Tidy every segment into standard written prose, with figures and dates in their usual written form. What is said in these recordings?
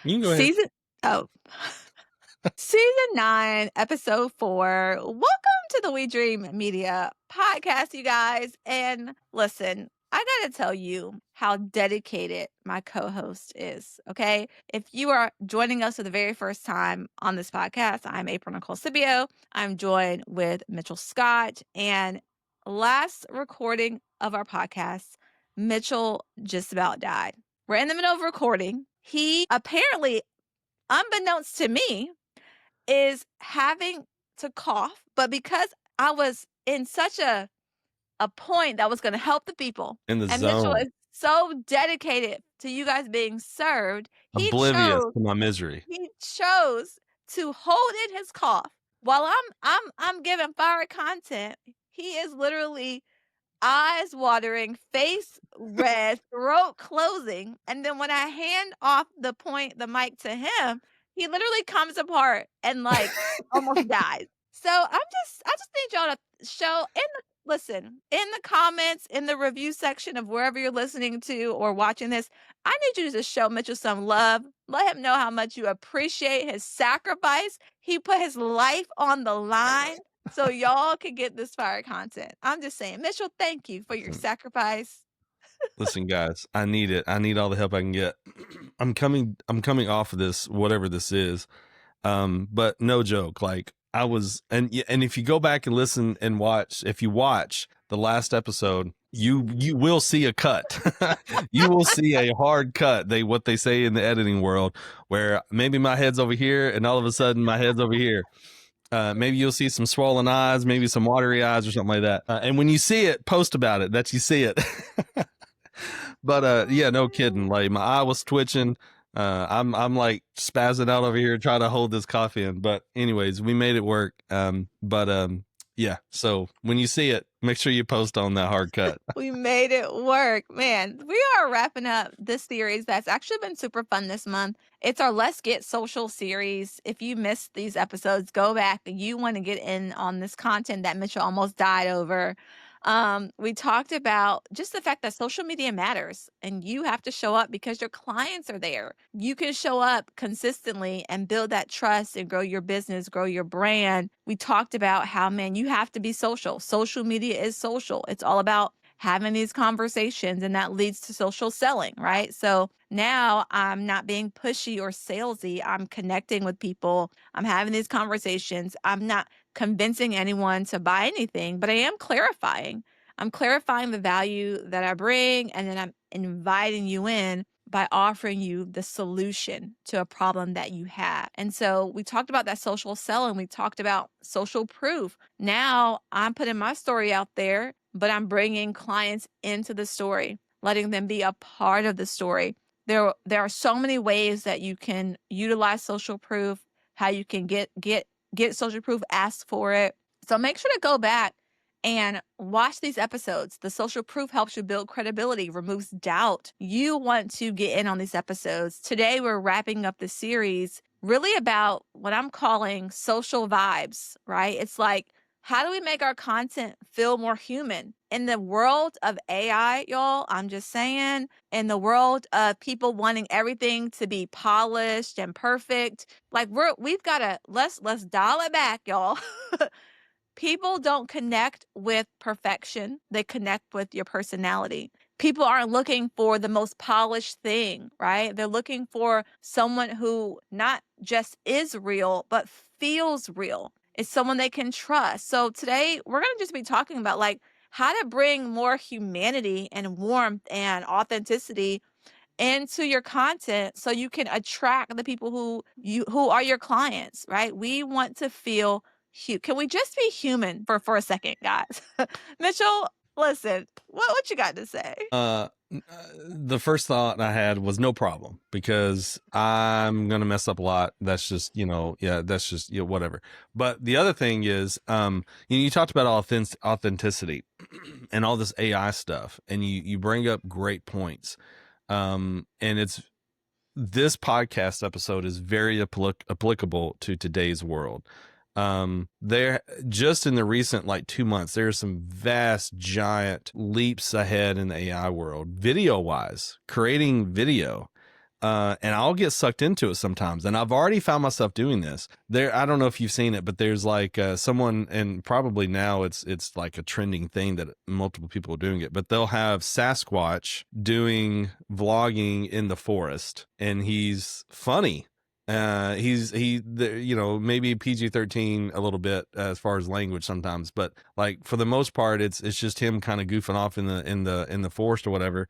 You can go ahead. Season oh, Season 9, Episode 4. Welcome to the We Dream Media podcast, you guys. And listen, I got to tell you how dedicated my co-host is, okay? If you are joining us for the very first time on this podcast, I'm April Nicole Sibio. I'm joined with Mitchell Scott. And last recording of our podcast, Mitchell just about died. We're in the middle of recording. He apparently, unbeknownst to me, is having to cough, but because I was in such a point that was going to help the people, In the and Mitchell zone. is so dedicated to you guys being served, Oblivious to my misery. he chose to hold in his cough while I'm giving fire content. He is literally eyes watering, face red, throat closing, and then when I hand off the mic to him, he literally comes apart and like almost dies. So I just need y'all to show listen, in the comments, in the review section of wherever you're listening to or watching this, I need you to just show Mitchell some love. Let him know how much you appreciate his sacrifice. He put his life on the line so y'all can get this fire content. I'm just saying, Mitchell, thank you for your sacrifice. Listen, guys, I need it. I need all the help I can get. I'm coming off of this, whatever this is. But no joke. Like I was, and if you go back and listen and watch, if you watch the last episode, you will see a cut. You will see a hard cut. What they say in the editing world, where maybe my head's over here and all of a sudden my head's over here. Maybe you'll see some swollen eyes, maybe some watery eyes or something like that. And when you see it, post about it that you see it. But yeah, no kidding. Like my eye was twitching. I'm like spazzing out over here trying to hold this coffee in. But anyways, we made it work. Yeah. So when you see it, make sure you post on that hard cut. We made it work. Man, we are wrapping up this series that's actually been super fun this month. It's our Let's Get Social series. If you missed these episodes, go back and you want to get in on this content that Mitchell almost died over. We talked about just the fact that social media matters and you have to show up because your clients are there. You can show up consistently and build that trust and grow your business, grow your brand. We talked about how, man, you have to be social. Social media is social. It's all about having these conversations and that leads to social selling, right? So now I'm not being pushy or salesy. I'm connecting with people. I'm having these conversations. I'm not convincing anyone to buy anything, but I am clarifying. I'm clarifying the value that I bring, and then I'm inviting you in by offering you the solution to a problem that you have. And so we talked about that social selling. We talked about social proof. Now I'm putting my story out there, but I'm bringing clients into the story, letting them be a part of the story. There are so many ways that you can utilize social proof, how you can get social proof, ask for it. So make sure to go back and watch these episodes. The social proof helps you build credibility, removes doubt. You want to get in on these episodes. Today, we're wrapping up the series really about what I'm calling social vibes, right? It's like, how do we make our content feel more human? In the world of AI, y'all, I'm just saying, in the world of people wanting everything to be polished and perfect, like we've got to, let's dial it back, y'all. People don't connect with perfection. They connect with your personality. People aren't looking for the most polished thing, right? They're looking for someone who not just is real, but feels real. It's someone they can trust. So today we're going to just be talking about like how to bring more humanity and warmth and authenticity into your content so you can attract the people who are your clients, right? We want to feel can we just be human for a second, guys? Mitchell, listen, what you got to say? The first thought I had was no problem because I'm going to mess up a lot. That's just, that's just, whatever. But the other thing is, you talked about authenticity and all this AI stuff, and you bring up great points. And this podcast episode is very applicable to today's world. There just in the recent 2 months, there are some vast giant leaps ahead in the AI world, video wise, creating video. and I'll get sucked into it sometimes. And I've already found myself doing this. I don't know if you've seen it, but there's like someone, and probably now it's like a trending thing that multiple people are doing it. But they'll have Sasquatch doing vlogging in the forest, and he's funny. Maybe PG-13 a little bit as far as language sometimes, but like for the most part, it's just him kind of goofing off in the forest or whatever.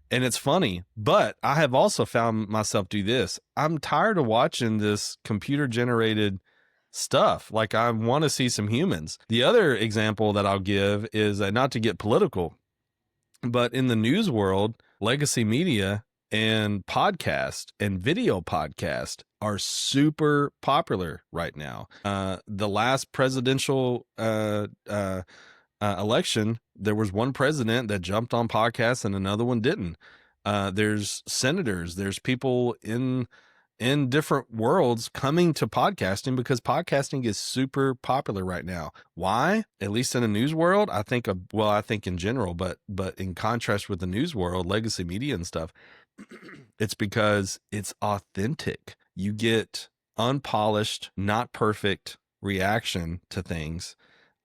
And it's funny, but I have also found myself do this. I'm tired of watching this computer generated stuff. Like, I want to see some humans. The other example that I'll give is not to get political, but in the news world, legacy media and podcast and video podcast are super popular right now. The last presidential election, there was one president that jumped on podcasts and another one didn't. There's senators, there's people in different worlds coming to podcasting because podcasting is super popular right now. Why? At least in the news world, I think in general, but in contrast with the news world, legacy media and stuff, it's because it's authentic. You get unpolished, not perfect reaction to things.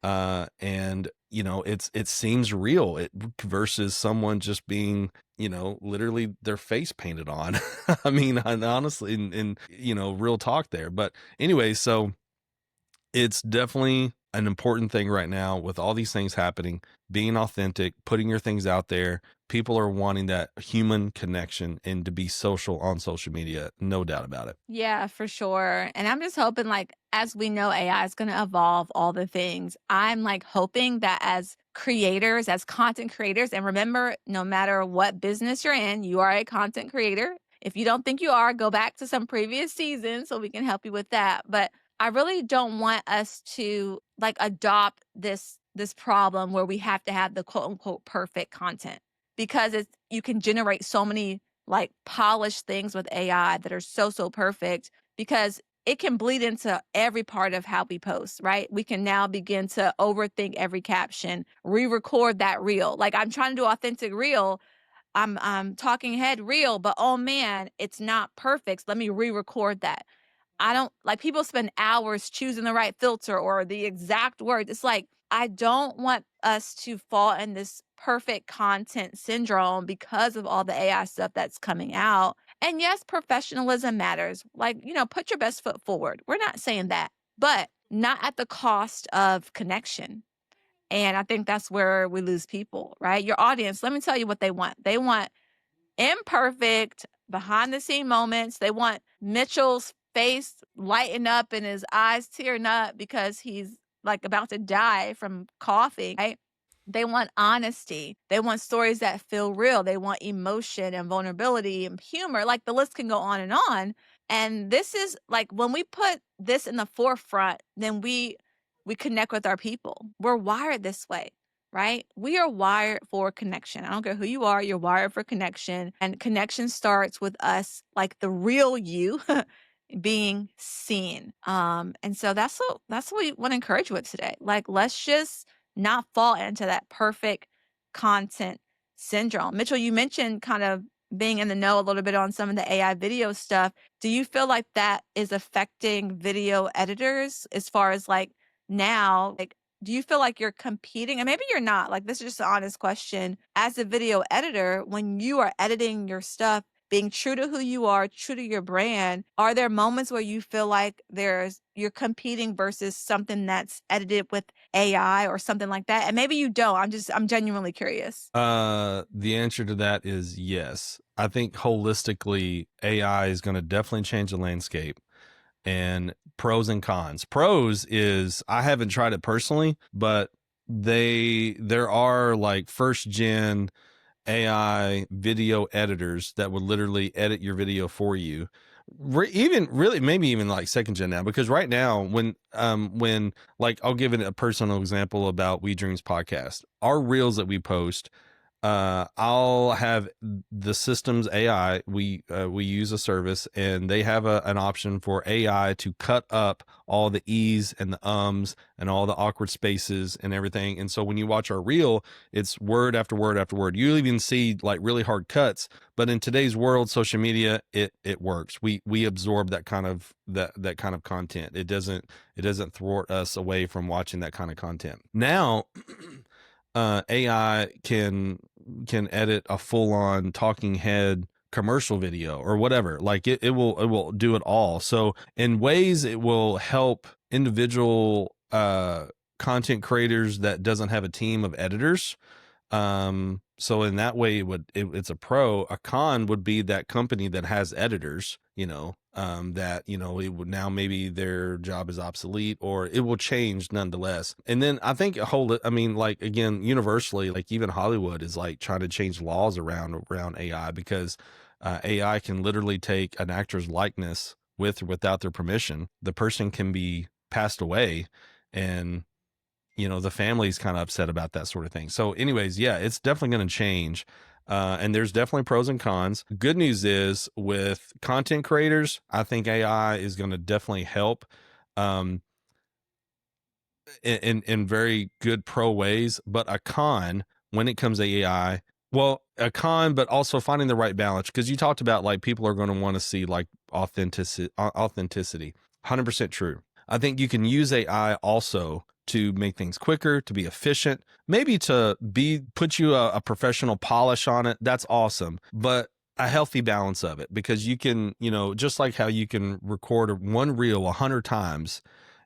And it seems real versus someone just being, literally their face painted on. I mean, honestly, in real talk there. But anyway, so it's definitely an important thing right now with all these things happening, being authentic, putting your things out there. People are wanting that human connection and to be social on social media. No doubt about it. Yeah, for sure. And I'm just hoping, like, as we know, AI is going to evolve all the things. I'm like hoping that as creators, as content creators, and remember, no matter what business you're in, you are a content creator. If you don't think you are, go back to some previous seasons so we can help you with that. But I really don't want us to like adopt this problem where we have to have the quote unquote perfect content because you can generate so many like polished things with AI that are so perfect because it can bleed into every part of how we post, right? We can now begin to overthink every caption, re-record that reel. Like I'm trying to do authentic reel, I'm talking head reel, but oh man, it's not perfect. Let me re-record that. I don't like people spend hours choosing the right filter or the exact words. It's like, I don't want us to fall in this perfect content syndrome because of all the AI stuff that's coming out. And yes, professionalism matters. Like, put your best foot forward. We're not saying that, but not at the cost of connection. And I think that's where we lose people, right? Your audience, let me tell you what they want. They want imperfect behind the scene moments. They want Mitchell's face lighting up and his eyes tearing up because he's like about to die from coughing, right? They want honesty. They want stories that feel real. They want emotion and vulnerability and humor. Like the list can go on and on. And this is like when we put this in the forefront, then we connect with our people. We're wired this way, right? We are wired for connection. I don't care who you are, you're wired for connection. And connection starts with us, like the real you being seen. And so that's what we want to encourage with today. Like, let's just not fall into that perfect content syndrome. Mitchell, you mentioned kind of being in the know a little bit on some of the AI video stuff. Do you feel like that is affecting video editors as far as like now, like, do you feel like you're competing? And maybe you're not. Like, this is just an honest question. As a video editor, when you are editing your stuff, being true to who you are, true to your brand, are there moments where you feel like you're competing versus something that's edited with AI or something like that? And maybe you don't. I'm genuinely curious. The answer to that is yes. I think holistically, AI is going to definitely change the landscape. And pros and cons. Pros is I haven't tried it personally, but there are like first gen AI video editors that would literally edit your video for you. Even really maybe even like second gen now, because right now when like I'll give it a personal example about We Dreams podcast. Our reels that we post, I'll have the system's AI. We use a service, and they have an option for AI to cut up all the e's and the ums and all the awkward spaces and everything. And so when you watch our reel, it's word after word after word. You even see like really hard cuts. But in today's world, social media, it works. We absorb that kind of content. It doesn't thwart us away from watching that kind of content. Now, AI can edit a full on talking head commercial video or whatever. Like it will do it all. So in ways it will help individual content creators that doesn't have a team of editors. So in that way it's a pro. A con would be that company that has editors, that it would now maybe their job is obsolete, or it will change nonetheless. And then I think I mean, like, again, universally, like even Hollywood is like trying to change laws around AI, because AI can literally take an actor's likeness with or without their permission. The person can be passed away, and the family's kind of upset about that sort of thing. So anyways, yeah, it's definitely going to change. And there's definitely pros and cons. Good news is, with content creators, I think AI is going to definitely help, um, in very good pro ways. But a con when it comes to AI, well, a con, but also finding the right balance, because you talked about like people are going to want to see like authenticity. 100% true. I think you can use AI also to make things quicker, to be efficient, maybe to put you a professional polish on it. That's awesome. But a healthy balance of it, because you can, just like how you can record one reel 100 times,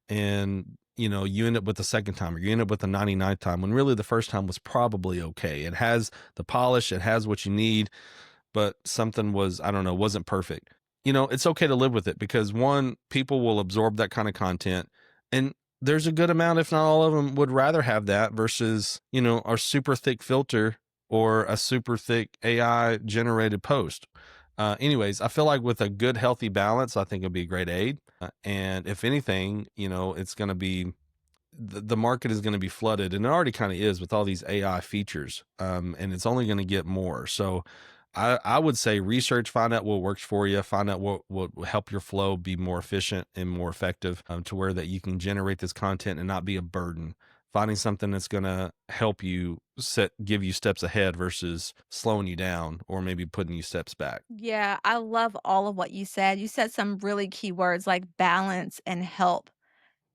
and you end up with the second time, or you end up with the 99th time, when really the first time was probably okay. It has the polish, it has what you need, but something was, I don't know, wasn't perfect. It's okay to live with it, because one, people will absorb that kind of content, and there's a good amount, if not all of them, would rather have that versus, a super thick filter or a super thick AI generated post. Anyways, I feel like with a good, healthy balance, I think it'd be a great aid. And if anything, it's going to be the market is going to be flooded, and it already kind of is with all these AI features. And it's only going to get more. So I would say research, find out what works for you, find out what will help your flow be more efficient and more effective, to where that you can generate this content and not be a burden. Finding something that's going to help you give you steps ahead versus slowing you down or maybe putting you steps back. Yeah, I love all of what you said. You said some really key words like balance and help.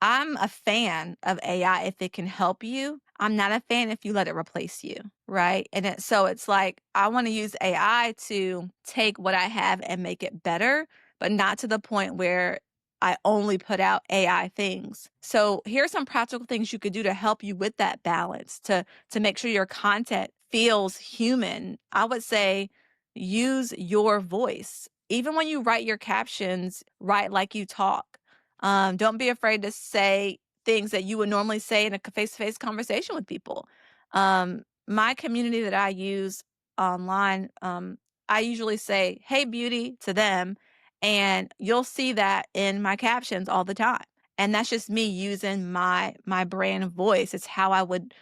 I'm a fan of AI if it can help you. I'm not a fan if you let it replace you, right? So it's like I want to use AI to take what I have and make it better, but not to the point where I only put out AI things. So here's some practical things you could do to help you with that balance, to make sure your content feels human. I would say use your voice. Even when you write your captions, write like you talk. Don't be afraid to say things that you would normally say in a face-to-face conversation with people. My community that I use online, I usually say, "Hey, beauty" to them, and you'll see that in my captions all the time. And that's just me using my brand voice. It's how I would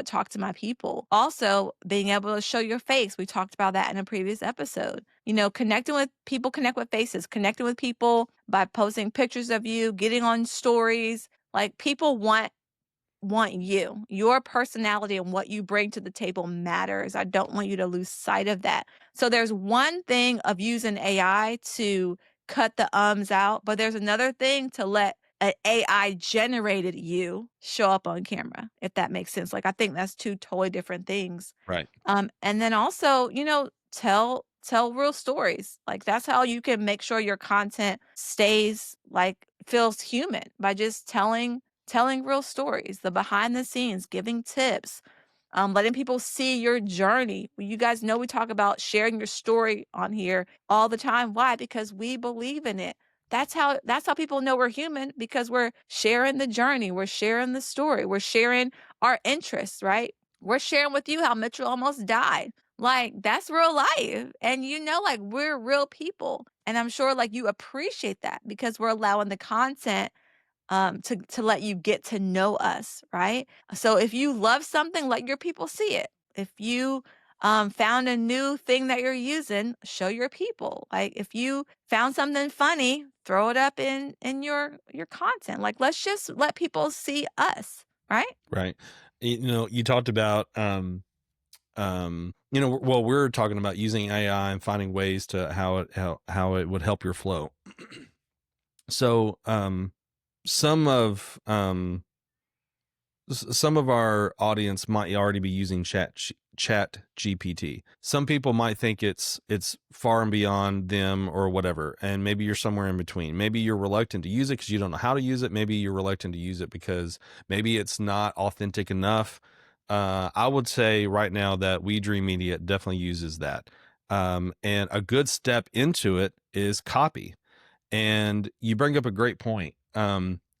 talk to my people. Also, being able to show your face. We talked about that in a previous episode. Connecting with people, connect with faces, connecting with people by posting pictures of you, getting on stories. Like, people want you. Your personality and what you bring to the table matters. I don't want you to lose sight of that. So there's one thing of using AI to cut the ums out, but there's another thing to let an AI generated you show up on camera, if that makes sense. Like, I think that's two totally different things. Right. And then also, tell real stories. Like, that's how you can make sure your content stays like feels human, by just telling real stories, the behind the scenes, giving tips, letting people see your journey. Well, you guys know we talk about sharing your story on here all the time. Why? Because we believe in it. That's how people know we're human, because we're sharing the journey, we're sharing the story, we're sharing our interests, right? We're sharing with you how Mitchell almost died. Like, that's real life. And like, we're real people. And I'm sure like you appreciate that, because we're allowing the content to let you get to know us, right? So if you love something, let your people see it. If you found a new thing that you're using, show your people. Like if you found something funny, throw it up in your content. Like let's just let people see us, right? Right. You talked about, well, we're talking about using AI and finding ways to how it would help your flow. So, some of some of our audience might already be using chat GPT. Some people might think it's far and beyond them or whatever, and maybe you're somewhere in between. Maybe you're reluctant to use it because you don't know how to use it. Maybe you're reluctant to use it because maybe it's not authentic enough. I would say right now that We Dream Media definitely uses that, and a good step into it is copy. And you bring up a great point.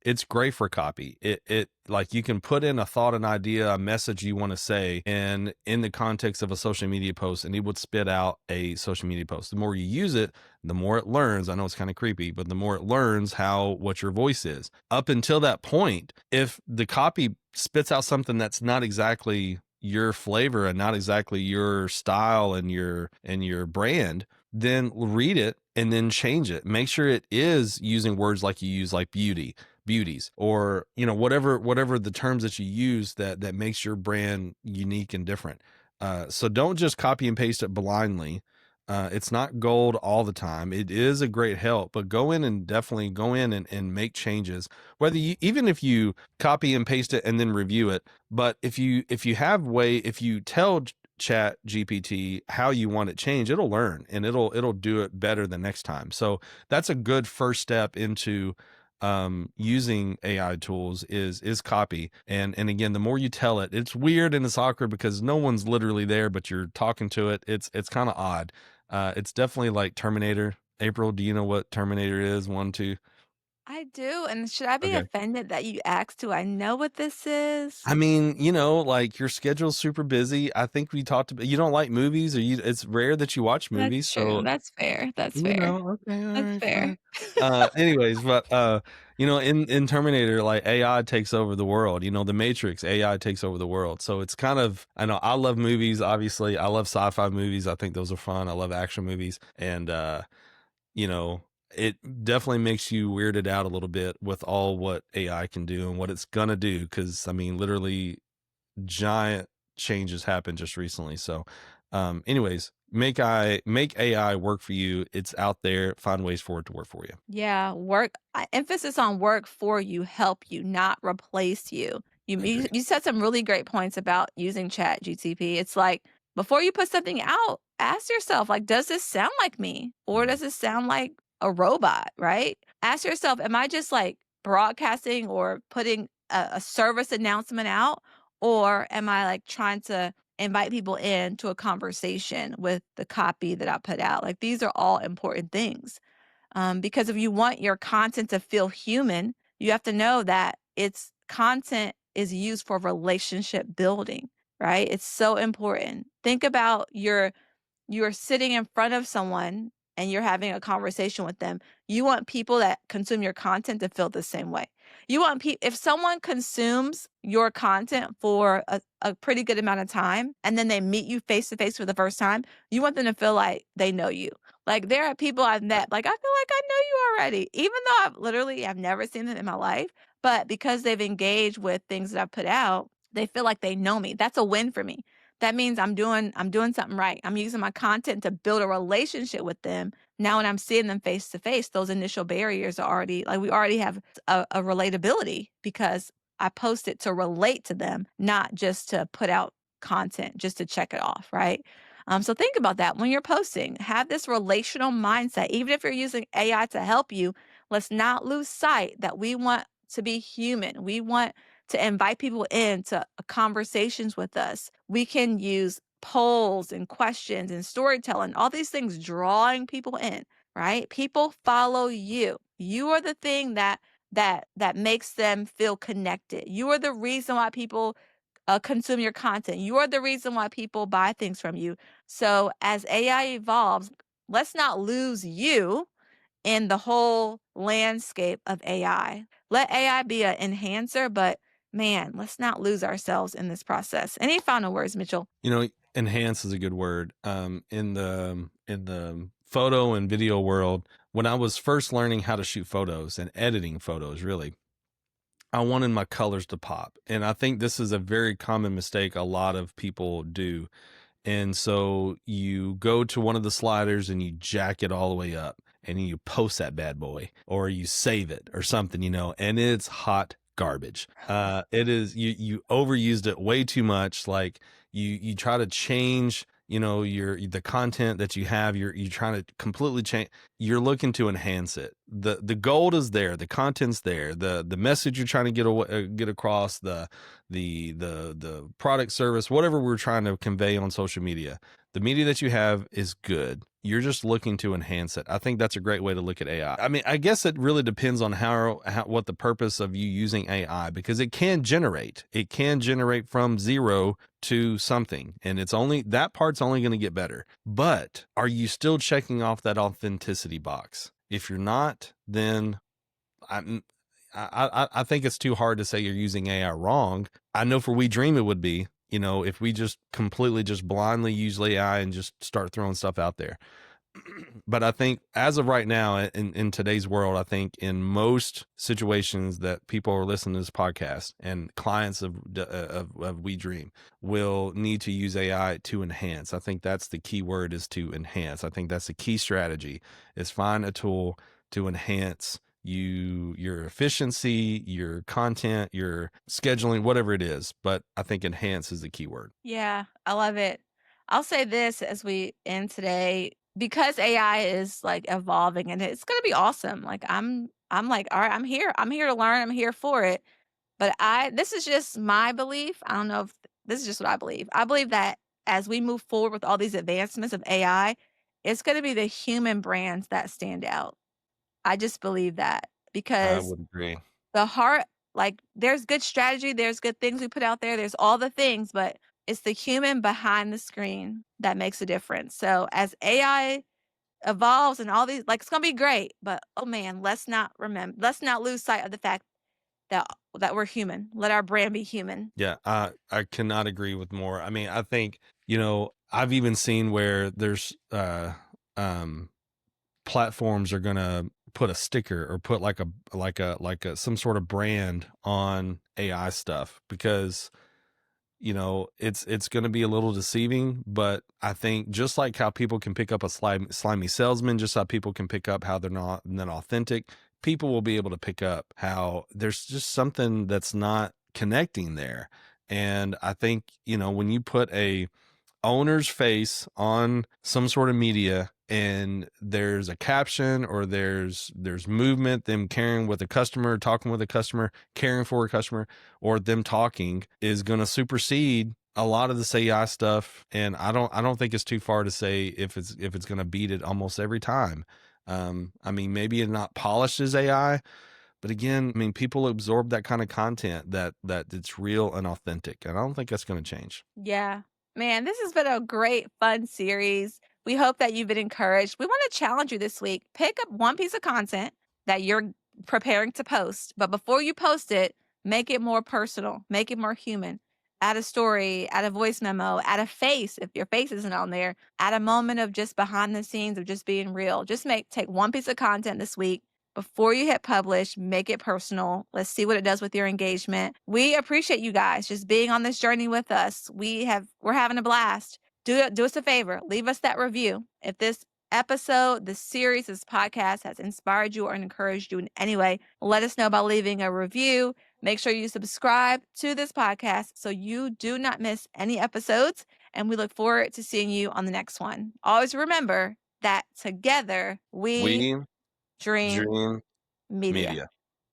It's great for copy. It like you can put in a thought, an idea, a message you want to say, and in the context of a social media post, and it would spit out a social media post. The more you use it, the more it learns. I know it's kind of creepy, but the more it learns what your voice is. Up until that point, if the copy spits out something that's not exactly your flavor and not exactly your style and your brand, then read it and then change it. Make sure it is using words like you use, like beauties, or whatever the terms that you use that makes your brand unique and different. So don't just copy and paste it blindly. It's not gold all the time. It is a great help, but definitely go in and make changes. Whether you, even if you copy and paste it and then review it, but if you tell chat GPT how you want it changed, it'll learn and it'll do it better the next time. So that's a good first step into using AI tools is copy. And again, the more you tell it, it's weird and it's awkward because no one's literally there, but you're talking to it. It's kind of odd. It's definitely like Terminator. April, do you know what Terminator is? One, two. I do. And should I be Okay. offended that you asked, do I know what this is? I mean, like your schedule's super busy. I think we talked about, you don't like movies, or it's rare that you watch That's movies. true. So, That's fair. That's fair. okay, all That's right, fair. fine. Anyways, but in Terminator, like AI takes over the world. The Matrix, AI takes over the world. So it's kind of, I know I love movies, obviously. I love sci-fi movies. I think those are fun. I love action movies. And you know, it definitely makes you weirded out a little bit with all what AI can do and what it's gonna do. Because I mean, literally, giant changes happened just recently. So, anyways, make AI work for you. It's out there. Find ways for it to work for you. Yeah, emphasis on work for you, help you, not replace you. Agree. You said some really great points about using Chat GTP. It's like before you put something out, ask yourself, like, does this sound like me? Or Mm. does it sound like a robot, right? Ask yourself, am I just like broadcasting or putting a service announcement out? Or am I like trying to invite people into a conversation with the copy that I put out? Like these are all important things. Because if you want your content to feel human, you have to know that its content is used for relationship building, right? It's so important. Think about you're sitting in front of someone and you're having a conversation with them. You want people that consume your content to feel the same way. You want people, if someone consumes your content for a pretty good amount of time and then they meet you face to face for the first time, you want them to feel like they know you. Like there are people I've met, like I feel like I know you already, even though I've never seen them in my life. But because they've engaged with things that I've put out, they feel like they know me. That's a win for me. That means I'm doing something right. I'm using my content to build a relationship with them. Now when I'm seeing them face to face, those initial barriers are already like we already have a relatability because I post it to relate to them, not just to put out content just to check it off, right? So think about that when you're posting. Have this relational mindset. Even if you're using AI to help you, let's not lose sight that we want to be human. We want to invite people into conversations with us. We can use polls and questions and storytelling, all these things drawing people in, right? People follow you. You are the thing that makes them feel connected. You are the reason why people consume your content. You are the reason why people buy things from you. So as AI evolves, let's not lose you in the whole landscape of AI. Let AI be an enhancer, but man, let's not lose ourselves in this process. Any final words, Mitchell? You know, Enhance is a good word. In the photo and video world, when I was first learning how to shoot photos and editing photos, really, I wanted my colors to pop. And I think this is a very common mistake a lot of people do. And so you go to one of the sliders and you jack it all the way up and you post that bad boy or you save it or something, and it's hot garbage. It is, you overused it way too much. Like you try to change, the content that you have, you're trying to completely change. You're looking to enhance it. The gold is there, the content's there, the message you're trying to get across, the product, service, whatever we're trying to convey on social media. The media that you have is good. You're just looking to enhance it. I think that's a great way to look at AI. I mean, I guess it really depends on how what the purpose of you using AI, because it can generate. It can generate from zero to something, and it's only that part's only going to get better. But are you still checking off that authenticity box? If you're not, then I'm I think it's too hard to say you're using AI wrong. I know for We Dream it would be, if we just completely just blindly use AI and just start throwing stuff out there. But I think as of right now in today's world, I think in most situations that people are listening to this podcast and clients of We Dream will need to use AI to enhance. I think that's the key word, is to enhance. I think that's the key strategy, is find a tool to enhance your efficiency, your content, your scheduling, whatever it is. But I think enhance is the key word. Yeah, I love it. I'll say this as we end today, because AI is like evolving and it's gonna be awesome. Like I'm like, all right, I'm here. I'm here to learn. I'm here for it. But this is just my belief. I don't know if this is just what I believe. I believe that as we move forward with all these advancements of AI, it's gonna be the human brands that stand out. I just believe that I because would agree. the heart, like, there's good strategy, there's good things we put out there, there's all the things, but it's the human behind the screen that makes a difference. So, as AI evolves and all these, like, it's gonna be great, but, oh man, let's not lose sight of the fact that we're human. Let our brand be human. Yeah, I cannot agree with more. I mean, I think, I've even seen where there's um platforms are gonna put a sticker or put like a some sort of brand on AI stuff, because it's going to be a little deceiving. But I think just like how people can pick up a slimy salesman, just how people can pick up how they're not authentic, people will be able to pick up how there's just something that's not connecting there. And I think, when you put a owner's face on some sort of media and there's a caption or there's movement, them caring with a customer, talking with a customer, caring for a customer, or them talking, is going to supersede a lot of this AI stuff. And I don't think it's too far to say if it's going to beat it almost every time. I mean, maybe it's not polished as AI, but again, I mean, people absorb that kind of content that it's real and authentic, and I don't think that's going to change. Yeah. Man, this has been a great, fun series. We hope that you've been encouraged. We want to challenge you this week. Pick up one piece of content that you're preparing to post, but before you post it, make it more personal, make it more human. Add a story, add a voice memo, add a face if your face isn't on there, add a moment of just behind the scenes of just being real. Just take one piece of content this week. Before you hit publish, make it personal. Let's see what it does with your engagement. We appreciate you guys just being on this journey with us. We're having a blast. Do us a favor, leave us that review. If this episode, this series, this podcast has inspired you or encouraged you in any way, let us know by leaving a review. Make sure you subscribe to this podcast so you do not miss any episodes. And we look forward to seeing you on the next one. Always remember that together we We dream dream media. media.